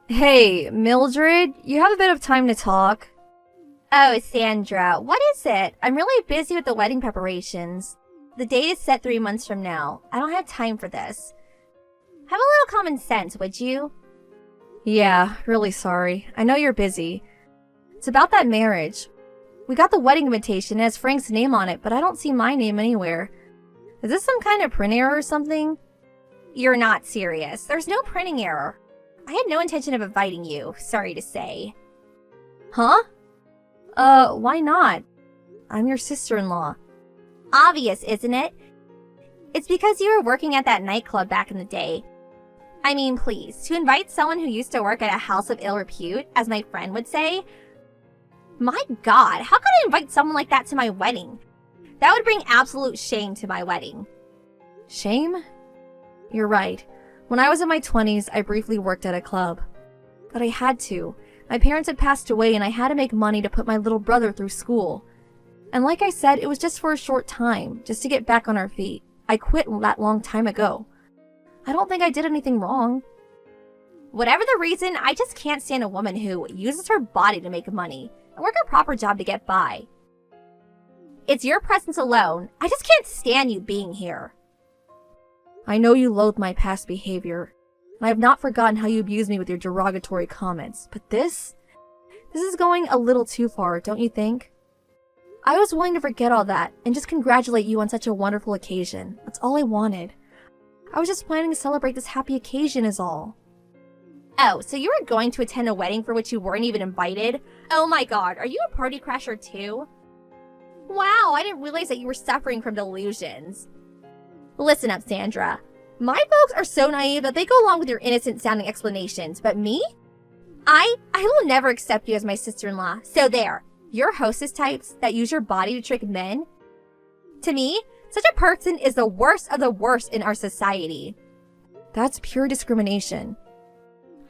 Hey, Mildred, you have a bit of time to talk? Oh, Sandra, what is it? I'm really busy with the wedding preparations. The date is set 3 months from now. I don't have time for this. Have a little common sense, would you? Yeah, really sorry. I know you're busy. It's about that marriage. We got the wedding invitation, it has Frank's name on it, but I don't see my name anywhere. Is this some kind of print error or something? You're not serious. There's no printing error. I had no intention of inviting you, sorry to say. Huh? Why not? I'm your sister-in-law. Obvious, isn't it? It's because you were working at that nightclub back in the day. I mean, please, to invite someone who used to work at a house of ill repute, as my friend would say? My God, how could I invite someone like that to my wedding? That would bring absolute shame to my wedding. Shame? You're right. When I was in my 20s, I briefly worked at a club. But I had to. My parents had passed away and I had to make money to put my little brother through school. And like I said, it was just for a short time, just to get back on our feet. I quit that long time ago. I don't think I did anything wrong. Whatever the reason, I just can't stand a woman who uses her body to make money and work a proper job to get by. It's your presence alone. I just can't stand you being here. I know you loathe my past behavior, and I have not forgotten how you abused me with your derogatory comments, but this is going a little too far, don't you think? I was willing to forget all that and just congratulate you on such a wonderful occasion. That's all I wanted. I was just planning to celebrate this happy occasion is all. Oh, so you were going to attend a wedding for which you weren't even invited? Oh my God, are you a party crasher too? Wow, I didn't realize that you were suffering from delusions. Listen up, Sandra. My folks are so naive that they go along with your innocent-sounding explanations, but me? I will never accept you as my sister-in-law, so there. You're hostess types that use your body to trick men? To me, such a person is the worst of the worst in our society. That's pure discrimination.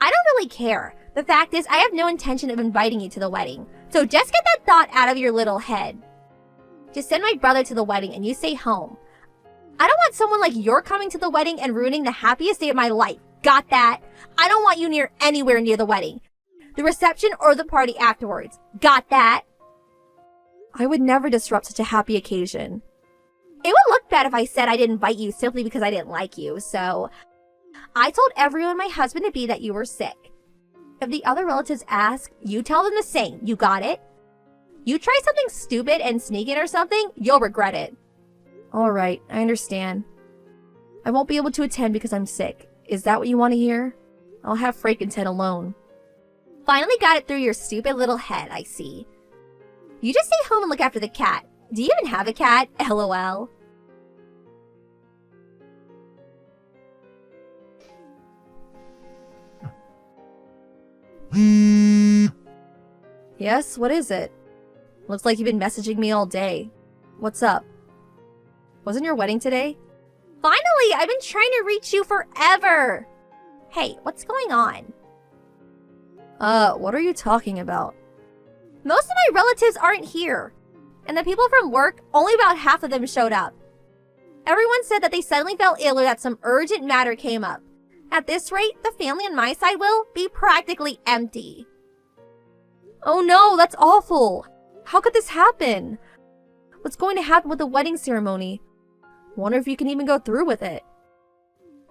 I don't really care. The fact is, I have no intention of inviting you to the wedding, so just get that thought out of your little head. Just send my brother to the wedding and you stay home. I don't want someone like you're coming to the wedding and ruining the happiest day of my life. Got that? I don't want you anywhere near the wedding. The reception or the party afterwards. Got that? I would never disrupt such a happy occasion. It would look bad if I said I didn't invite you simply because I didn't like you, so I told everyone my husband-to-be that you were sick. If the other relatives ask, you tell them the same. You got it? You try something stupid and sneak in or something, you'll regret it. Alright, I understand. I won't be able to attend because I'm sick. Is that what you want to hear? I'll have Frank attend alone. Finally got it through your stupid little head, I see. You just stay home and look after the cat. Do you even have a cat? LOL. Yes, what is it? Looks like you've been messaging me all day. What's up? Wasn't your wedding today? Finally! I've been trying to reach you forever! Hey, what's going on? What are you talking about? Most of my relatives aren't here. And the people from work, only about half of them showed up. Everyone said that they suddenly fell ill or that some urgent matter came up. At this rate, the family on my side will be practically empty. Oh no, that's awful! How could this happen? What's going to happen with the wedding ceremony? Wonder if you can even go through with it.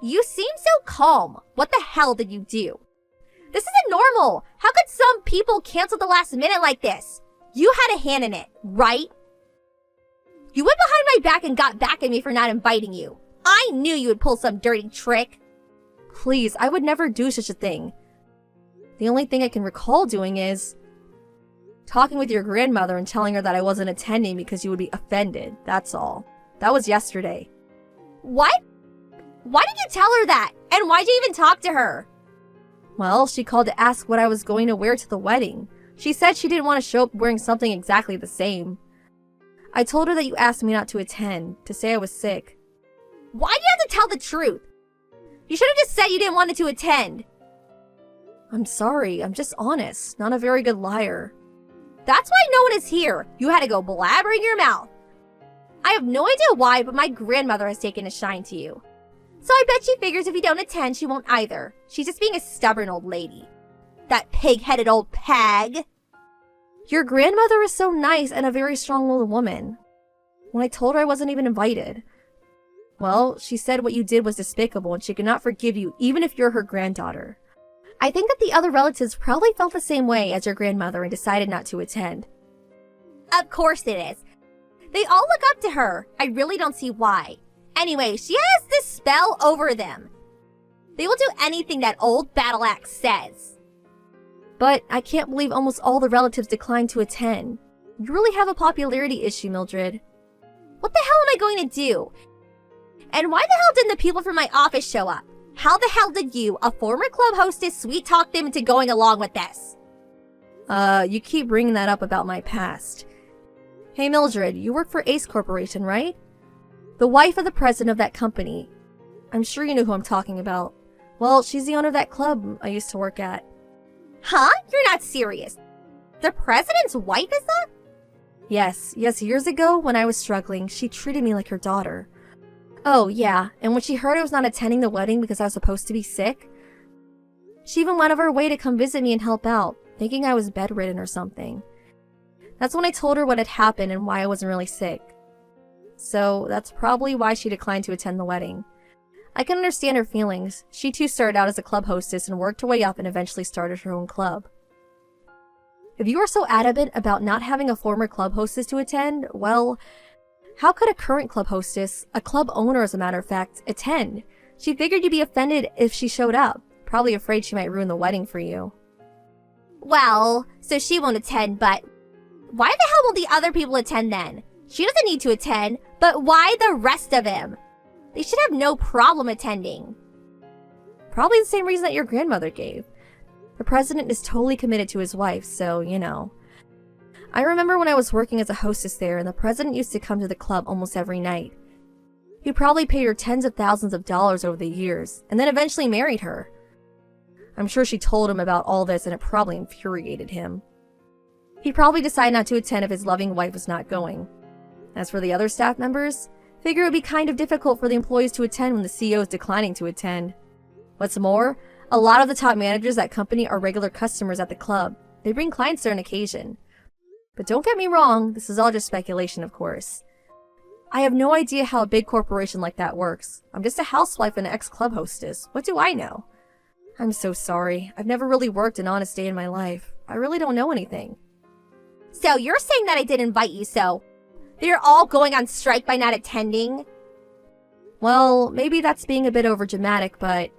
You seem so calm. What the hell did you do? This isn't normal. How could some people cancel the last minute like this? You had a hand in it, right? You went behind my back and got back at me for not inviting you. I knew you would pull some dirty trick. Please, I would never do such a thing. The only thing I can recall doing is talking with your grandmother and telling her that I wasn't attending because you would be offended. That's all. That was yesterday. What? Why did you tell her that? And why'd you even talk to her? Well, she called to ask what I was going to wear to the wedding. She said she didn't want to show up wearing something exactly the same. I told her that you asked me not to attend, to say I was sick. Why do you have to tell the truth? You should have just said you didn't want to attend. I'm sorry, I'm just honest, not a very good liar. That's why no one is here. You had to go blabbering your mouth. I have no idea why, but my grandmother has taken a shine to you. So I bet she figures if you don't attend, she won't either. She's just being a stubborn old lady. that pig-headed old pag. Your grandmother is so nice and a very strong-willed woman. When I told her I wasn't even invited. Well, she said what you did was despicable and she could not forgive you even if you're her granddaughter. I think that the other relatives probably felt the same way as your grandmother and decided not to attend. Of course it is. They all look up to her. I really don't see why. Anyway, she has this spell over them. They will do anything that old battle axe says. But I can't believe almost all the relatives declined to attend. You really have a popularity issue, Mildred. What the hell am I going to do? And why the hell didn't the people from my office show up? How the hell did you, a former club hostess, sweet-talk them into going along with this? You keep bringing that up about my past. Hey Mildred, you work for Ace Corporation, right? The wife of the president of that company. I'm sure you know who I'm talking about. Well, she's the owner of that club I used to work at. Huh? You're not serious. The president's wife is that? Yes, years ago when I was struggling, she treated me like her daughter. Oh, yeah, and when she heard I was not attending the wedding because I was supposed to be sick, she even went of her way to come visit me and help out, thinking I was bedridden or something. That's when I told her what had happened and why I wasn't really sick. So that's probably why she declined to attend the wedding. I can understand her feelings. She too started out as a club hostess and worked her way up and eventually started her own club. If you are so adamant about not having a former club hostess to attend, well, how could a current club hostess, a club owner as a matter of fact, attend? She figured you'd be offended if she showed up, probably afraid she might ruin the wedding for you. Well, so she won't attend, but why the hell won't the other people attend then? She doesn't need to attend, but why the rest of them? They should have no problem attending. Probably the same reason that your grandmother gave. The president is totally committed to his wife, so, you know. I remember when I was working as a hostess there and the president used to come to the club almost every night. He probably paid her tens of thousands of dollars over the years, and then eventually married her. I'm sure she told him about all this and it probably infuriated him. He probably decided not to attend if his loving wife was not going. As for the other staff members, figure it would be kind of difficult for the employees to attend when the CEO is declining to attend. What's more, a lot of the top managers at company are regular customers at the club. They bring clients there on occasion. But don't get me wrong, this is all just speculation, of course. I have no idea how a big corporation like that works. I'm just a housewife and an ex-club hostess. What do I know? I'm so sorry. I've never really worked an honest day in my life. I really don't know anything. So you're saying that I did invite you, so they're all going on strike by not attending? Well, maybe that's being a bit overdramatic, but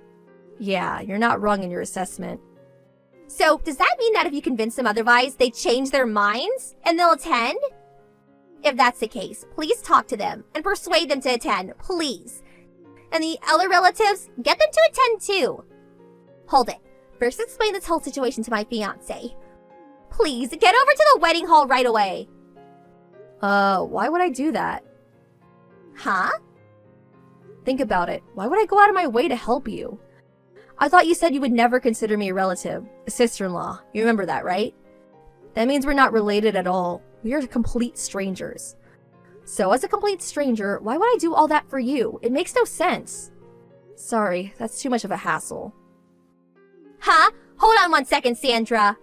yeah, you're not wrong in your assessment. So does that mean that if you convince them otherwise, they change their minds and they'll attend? If that's the case, please talk to them and persuade them to attend, please. And the other relatives, get them to attend too. Hold it. First explain this whole situation to my fiancé. Please, get over to the wedding hall right away. Why would I do that? Huh? Think about it. Why would I go out of my way to help you? I thought you said you would never consider me a relative, a sister-in-law. You remember that, right? That means we're not related at all. We are complete strangers. So as a complete stranger, why would I do all that for you? It makes no sense. Sorry, that's too much of a hassle. Huh? Hold on 1 second, Sandra.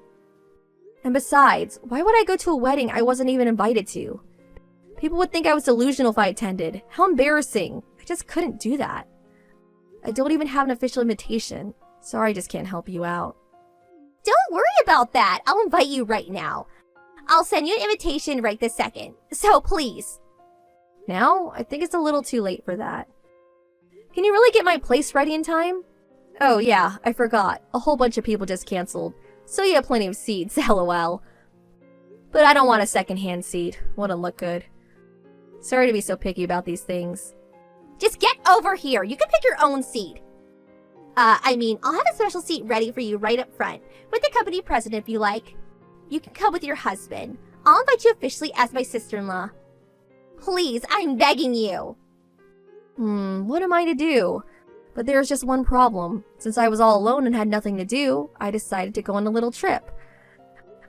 And besides, why would I go to a wedding I wasn't even invited to? People would think I was delusional if I attended. How embarrassing. I just couldn't do that. I don't even have an official invitation. Sorry, I just can't help you out. Don't worry about that. I'll invite you right now. I'll send you an invitation right this second. So please. Now? I think it's a little too late for that. Can you really get my place ready in time? Oh yeah, I forgot. A whole bunch of people just canceled. So you have plenty of seats, lol. But I don't want a second-hand seat. Wouldn't look good. Sorry to be so picky about these things. Just get over here. You can pick your own seat. I'll have a special seat ready for you right up front, with the company president if you like. You can come with your husband. I'll invite you officially as my sister-in-law. Please, I'm begging you. What am I to do? But there's just one problem. Since I was all alone and had nothing to do, I decided to go on a little trip.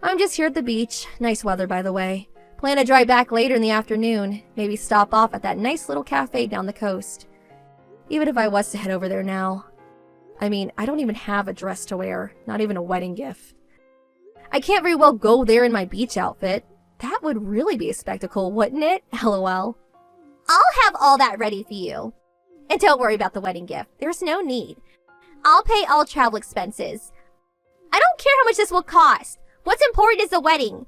I'm just here at the beach. Nice weather, by the way. Plan to drive back later in the afternoon. Maybe stop off at that nice little cafe down the coast. Even if I was to head over there now. I mean, I don't even have a dress to wear, not even a wedding gift. I can't very well go there in my beach outfit. That would really be a spectacle, wouldn't it? LOL. I'll have all that ready for you. And don't worry about the wedding gift. There's no need. I'll pay all travel expenses. I don't care how much this will cost. What's important is the wedding.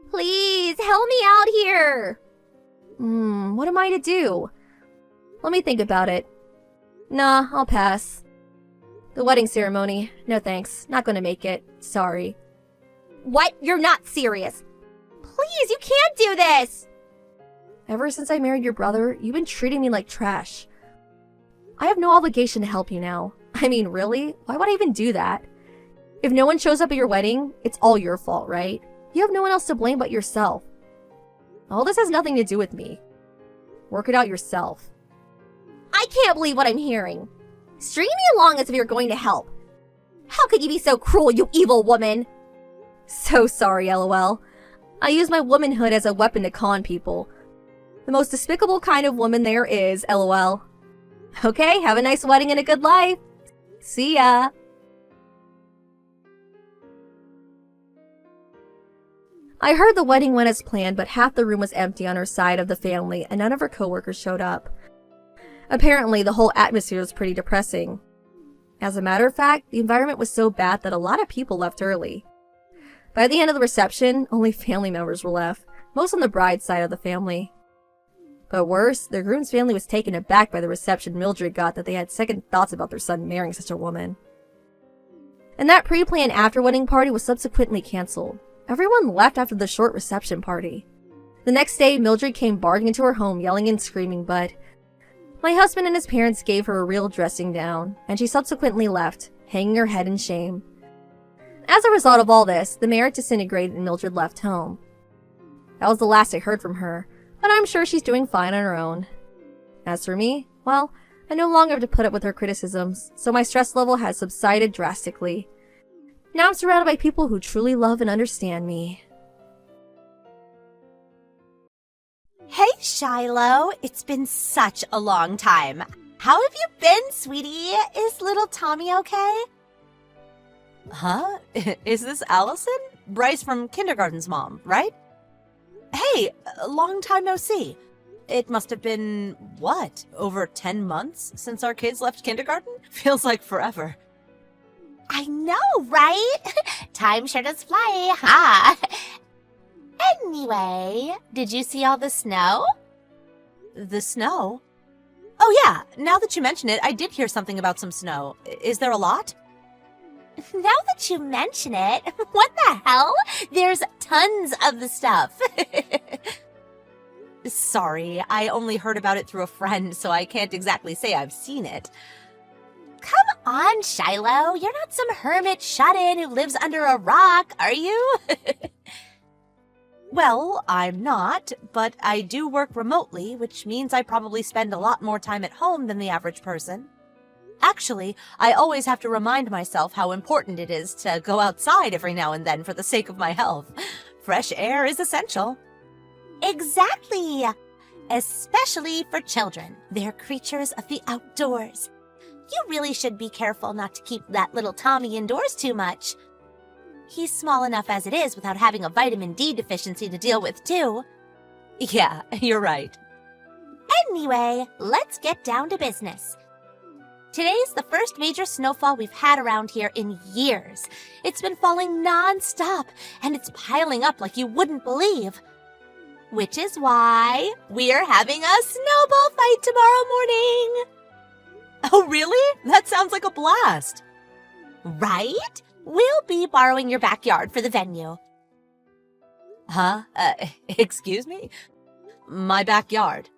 Please, help me out here. What am I to do? Let me think about it. Nah, I'll pass. The wedding ceremony. No thanks. Not gonna make it. Sorry. What? You're not serious. Please, you can't do this. Ever since I married your brother, you've been treating me like trash. I have no obligation to help you now. I mean, really? Why would I even do that? If no one shows up at your wedding, it's all your fault, right? You have no one else to blame but yourself. All this has nothing to do with me. Work it out yourself. I can't believe what I'm hearing. String me along as if you're going to help. How could you be so cruel, you evil woman? So sorry, LOL. I use my womanhood as a weapon to con people. The most despicable kind of woman there is, LOL. Okay, have a nice wedding and a good life. See ya. I heard the wedding went as planned, but half the room was empty on her side of the family and none of her coworkers showed up. Apparently, the whole atmosphere was pretty depressing. As a matter of fact, the environment was so bad that a lot of people left early. By the end of the reception, only family members were left, most on the bride's side of the family. But worse, the groom's family was taken aback by the reception Mildred got that they had second thoughts about their son marrying such a woman. And that pre-planned after-wedding party was subsequently cancelled. Everyone left after the short reception party. The next day, Mildred came barging into her home yelling and screaming, but my husband and his parents gave her a real dressing down, and she subsequently left, hanging her head in shame. As a result of all this, the marriage disintegrated and Mildred left home. That was the last I heard from her, but I'm sure she's doing fine on her own. As for me, well, I no longer have to put up with her criticisms, so my stress level has subsided drastically. Now I'm surrounded by people who truly love and understand me. Hey, Shiloh. It's been such a long time. How have you been, sweetie? Is little Tommy okay? Huh? Is this Allison? Bryce from kindergarten's mom, right? Hey, long time no see. It must have been, what, over 10 months since our kids left kindergarten? Feels like forever. I know, right? Time sure does fly, huh? Anyway, did you see all the snow? The snow? Oh yeah, now that you mention it, I did hear something about some snow. Is there a lot? Now that you mention it, what the hell? There's tons of the stuff. Sorry, I only heard about it through a friend, so I can't exactly say I've seen it. Come on, Shiloh. You're not some hermit shut-in who lives under a rock, are you? Well, I'm not, but I do work remotely, which means I probably spend a lot more time at home than the average person. Actually, I always have to remind myself how important it is to go outside every now and then for the sake of my health. Fresh air is essential. Exactly! Especially for children. They're creatures of the outdoors. You really should be careful not to keep that little Tommy indoors too much. He's small enough as it is without having a vitamin D deficiency to deal with, too. Yeah, you're right. Anyway, let's get down to business. Today's the first major snowfall we've had around here in years. It's been falling non-stop, and it's piling up like you wouldn't believe. Which is why we're having a snowball fight tomorrow morning. Oh, really? That sounds like a blast. Right? We'll be borrowing your backyard for the venue. Huh? Excuse me? My backyard?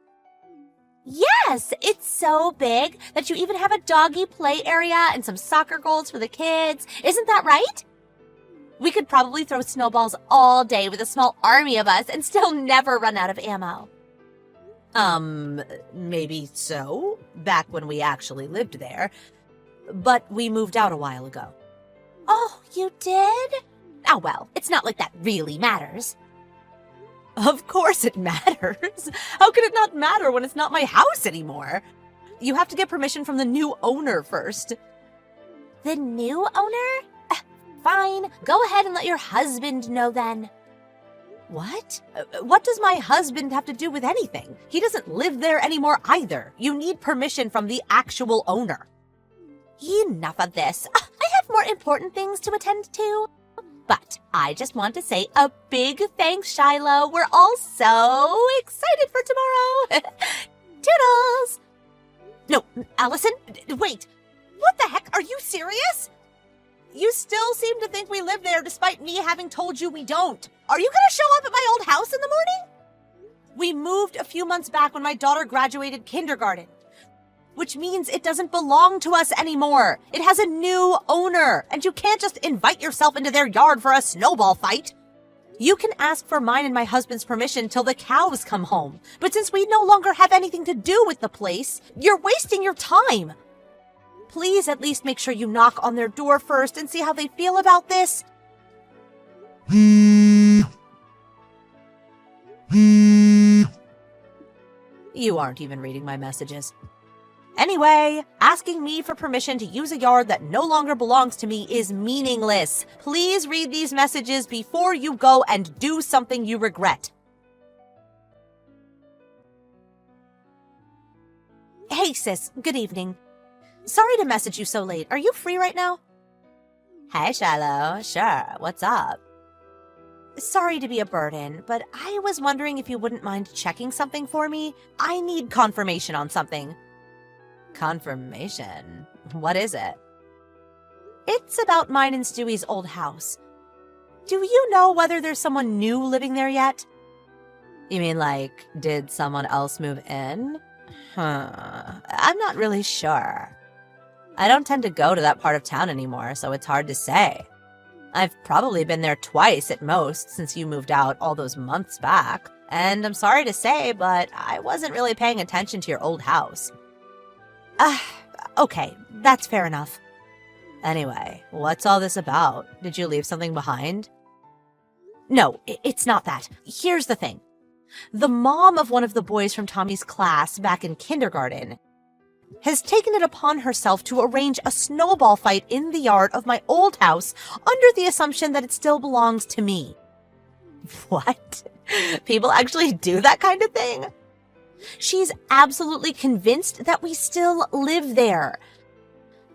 Yes, it's so big that you even have a doggy play area and some soccer goals for the kids. Isn't that right? We could probably throw snowballs all day with a small army of us and still never run out of ammo. Maybe so, back when we actually lived there. But we moved out a while ago. Oh, you did? Oh, well, it's not like that really matters. Of course it matters. How could it not matter when it's not my house anymore? You have to get permission from the new owner first. The new owner? Fine, go ahead and let your husband know then. What? What does my husband have to do with anything? He doesn't live there anymore either. You need permission from the actual owner. Enough of this. I have more important things to attend to. But I just want to say a big thanks, Shiloh. We're all so excited for tomorrow. Toodles! No, Allison, wait. What the heck? Are you serious? You still seem to think we live there despite me having told you we don't. Are you gonna show up at my old house in the morning? We moved a few months back when my daughter graduated kindergarten, which means it doesn't belong to us anymore. It has a new owner, and you can't just invite yourself into their yard for a snowball fight. You can ask for mine and my husband's permission till the cows come home, but since we no longer have anything to do with the place, you're wasting your time. Please at least make sure you knock on their door first and see how they feel about this. You aren't even reading my messages. Anyway, asking me for permission to use a yard that no longer belongs to me is meaningless. Please read these messages before you go and do something you regret. Hey sis, good evening. Sorry to message you so late. Are you free right now? Hey Shiloh, sure, what's up? Sorry to be a burden, but I was wondering if you wouldn't mind checking something for me. I need confirmation on something. Confirmation? What is it? It's about mine and Stewie's old house. Do you know whether there's someone new living there yet? You mean like, did someone else move in? I'm not really sure. I don't tend to go to that part of town anymore, so it's hard to say. I've probably been there twice at most since you moved out all those months back, and I'm sorry to say, but I wasn't really paying attention to your old house. Okay, that's fair enough. Anyway, what's all this about? Did you leave something behind? No, it's not that. Here's the thing. The mom of one of the boys from Tommy's class back in kindergarten has taken it upon herself to arrange a snowball fight in the yard of my old house under the assumption that it still belongs to me. What? People actually do that kind of thing? She's absolutely convinced that we still live there.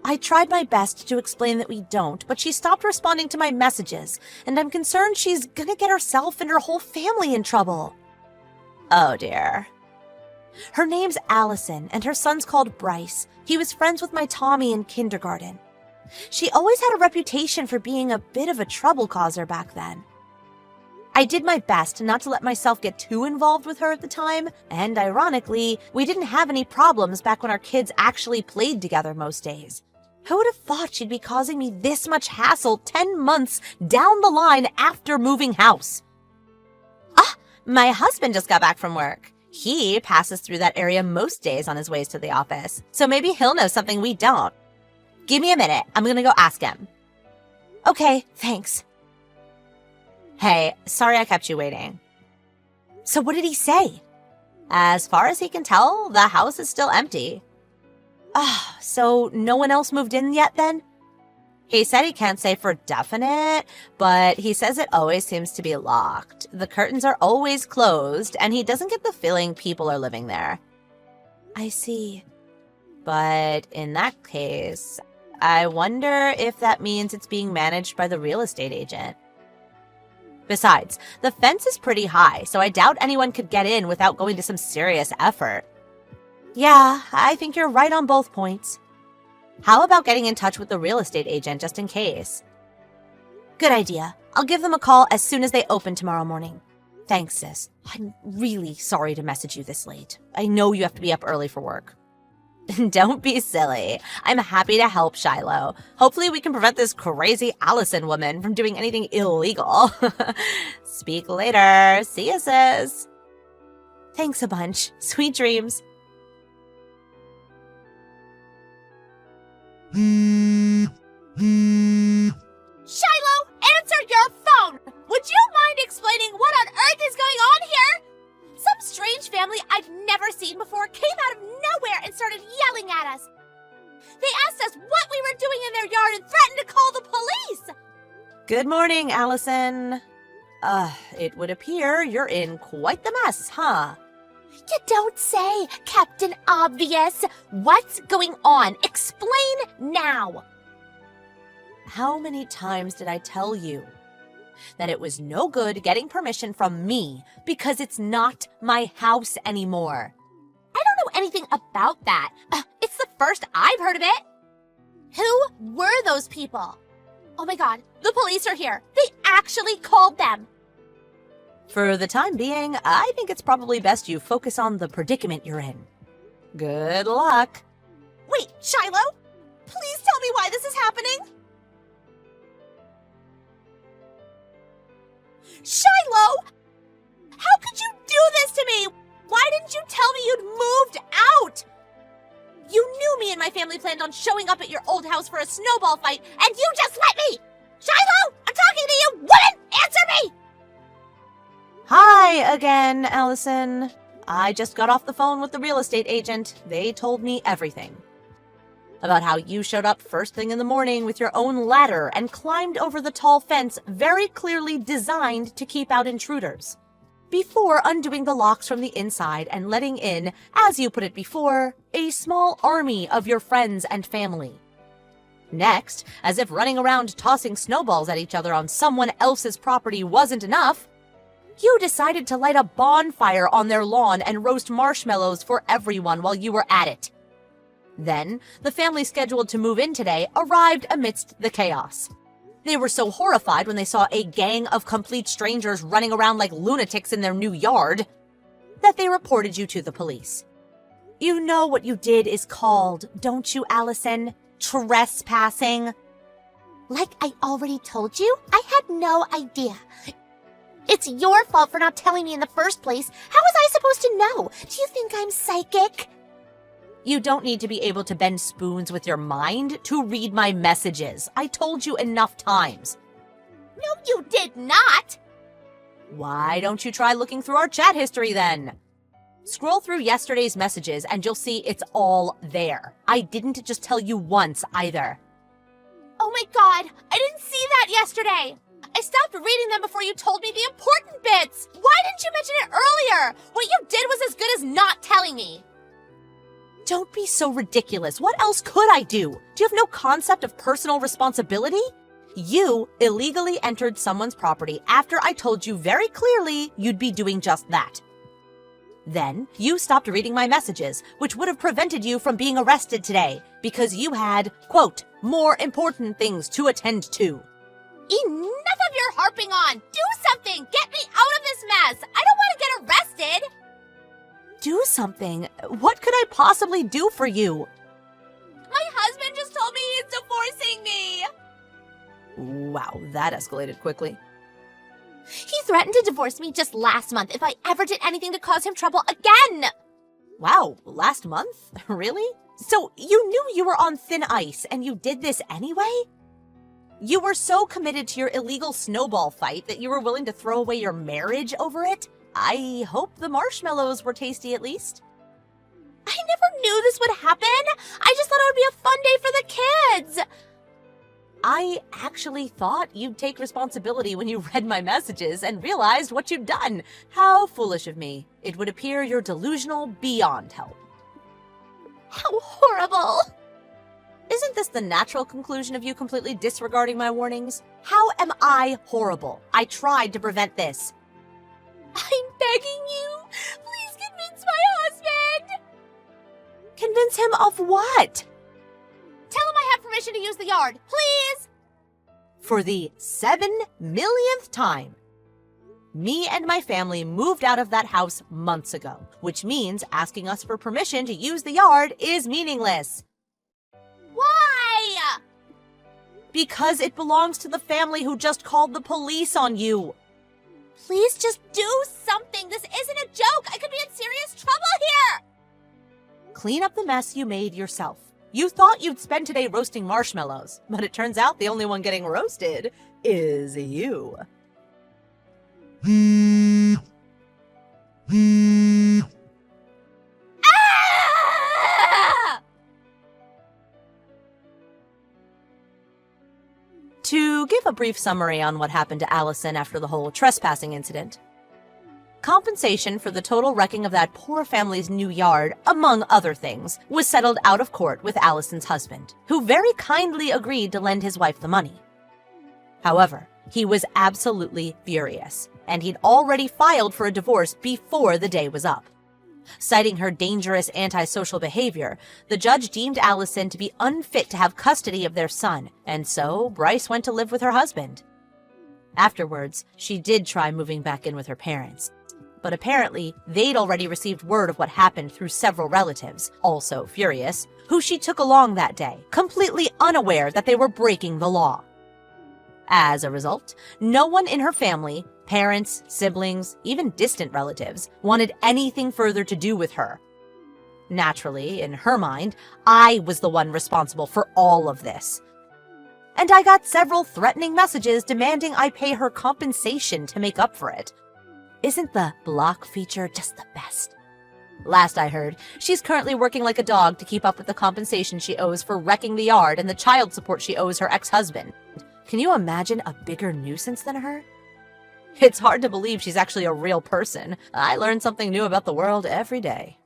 I tried my best to explain that we don't, but she stopped responding to my messages, and I'm concerned she's gonna get herself and her whole family in trouble. Oh dear. Her name's Allison, and her son's called Bryce. He was friends with my Tommy in kindergarten. She always had a reputation for being a bit of a trouble causer back then. I did my best not to let myself get too involved with her at the time, and ironically, we didn't have any problems back when our kids actually played together most days. Who would have thought she'd be causing me this much hassle 10 months down the line after moving house? My husband just got back from work. He passes through that area most days on his ways to the office, so maybe he'll know something we don't. Give me a minute. I'm gonna go ask him. Okay, thanks. Hey, sorry I kept you waiting. So what did he say? As far as he can tell, the house is still empty. So no one else moved in yet then? He said he can't say for definite, but he says it always seems to be locked. The curtains are always closed, and he doesn't get the feeling people are living there. I see. But in that case, I wonder if that means it's being managed by the real estate agent. Besides, the fence is pretty high, so I doubt anyone could get in without going to some serious effort. Yeah, I think you're right on both points. How about getting in touch with the real estate agent just in case? Good idea. I'll give them a call as soon as they open tomorrow morning. Thanks, sis. I'm really sorry to message you this late. I know you have to be up early for work. Don't be silly. I'm happy to help, Shiloh. Hopefully we can prevent this crazy Allison woman from doing anything illegal. Speak later. See ya, sis. Thanks a bunch. Sweet dreams. Shiloh, answer your phone! Would you mind explaining what on earth is going on here? Some strange family I've never seen before came out of nowhere and started yelling at us. They asked us what we were doing in their yard and Good morning, Allison. It would appear you're in quite the mess, huh? You don't say, Captain Obvious. What's going on? Explain now. How many times did I tell you that it was no good getting permission from me because it's not my house anymore? I don't know anything about that. It's the first I've heard of it. Who were those people? Oh my god, the police are here. They actually called them. For the time being, I think it's probably best you focus on the predicament you're in. Good luck. Wait, Shiloh? Please tell me why this is happening. Shiloh! How could you do this to me? Why didn't you tell me you'd moved out? You knew me and my family planned on showing up at your old house for a snowball fight, and you just let me! Shiloh, I'm talking to you! Woman, answer me! Hi again, Allison. I just got off the phone with the real estate agent. They told me everything. About how you showed up first thing in the morning with your own ladder and climbed over the tall fence very clearly designed to keep out intruders, before undoing the locks from the inside and letting in, as you put it before, a small army of your friends and family. Next, as if running around tossing snowballs at each other on someone else's property wasn't enough, you decided to light a bonfire on their lawn and roast marshmallows for everyone while you were at it. Then, the family scheduled to move in today arrived amidst the chaos. They were so horrified when they saw a gang of complete strangers running around like lunatics in their new yard that they reported you to the police. You know what you did is called, don't you, Allison? Trespassing. Like I already told you, I had no idea. It's your fault for not telling me in the first place. How was I supposed to know? Do you think I'm psychic? You don't need to be able to bend spoons with your mind to read my messages. I told you enough times. No, you did not! Why don't you try looking through our chat history then? Scroll through yesterday's messages and you'll see it's all there. I didn't just tell you once either. Oh my god, I didn't see that yesterday! I stopped reading them before you told me the important bits! Why didn't you mention it earlier? What you did was as good as not telling me! Don't be so ridiculous. What else could I do? Do you have no concept of personal responsibility? You illegally entered someone's property after I told you very clearly you'd be doing just that. Then, you stopped reading my messages, which would have prevented you from being arrested today, because you had, quote, more important things to attend to. Enough of your harping on! Do something! Get me out of this mess! I don't want to get arrested! Do something? What could I possibly do for you? My husband just told me he's divorcing me! Wow, that escalated quickly. He threatened to divorce me just last month if I ever did anything to cause him trouble again! Wow, last month? Really? So you knew you were on thin ice and you did this anyway? You were so committed to your illegal snowball fight that you were willing to throw away your marriage over it? I hope the marshmallows were tasty at least. I never knew this would happen! I just thought it would be a fun day for the kids! I actually thought you'd take responsibility when you read my messages and realized what you'd done. How foolish of me. It would appear you're delusional beyond help. How horrible! Isn't this the natural conclusion of you completely disregarding my warnings? How am I horrible? I tried to prevent this. I'm begging you! Please convince my husband! Convince him of what? Tell him I have permission to use the yard, please! For the 7 millionth time. Me and my family moved out of that house months ago, which means asking us for permission to use the yard is meaningless. Why? Because it belongs to the family who just called the police on you. Please just do something. This isn't a joke. I could be in serious trouble here. Clean up the mess you made yourself. You thought you'd spend today roasting marshmallows, but it turns out the only one getting roasted is you. To give give a brief summary on what happened to Allison after the whole trespassing incident. Compensation for the total wrecking of that poor family's new yard, among other things, was settled out of court with Allison's husband, who very kindly agreed to lend his wife the money. However, he was absolutely furious, and he'd already filed for a divorce before the day was up. Citing her dangerous antisocial behavior, the judge deemed Allison to be unfit to have custody of their son, and so Bryce went to live with her husband. Afterwards, she did try moving back in with her parents, but apparently they'd already received word of what happened through several relatives, also furious, who she took along that day, completely unaware that they were breaking the law. As a result, no one in her family, parents, siblings, even distant relatives, wanted anything further to do with her. Naturally, in her mind, I was the one responsible for all of this. And I got several threatening messages demanding I pay her compensation to make up for it. Isn't the block feature just the best? Last I heard, she's currently working like a dog to keep up with the compensation she owes for wrecking the yard and the child support she owes her ex-husband. Can you imagine a bigger nuisance than her? It's hard to believe she's actually a real person. I learn something new about the world every day.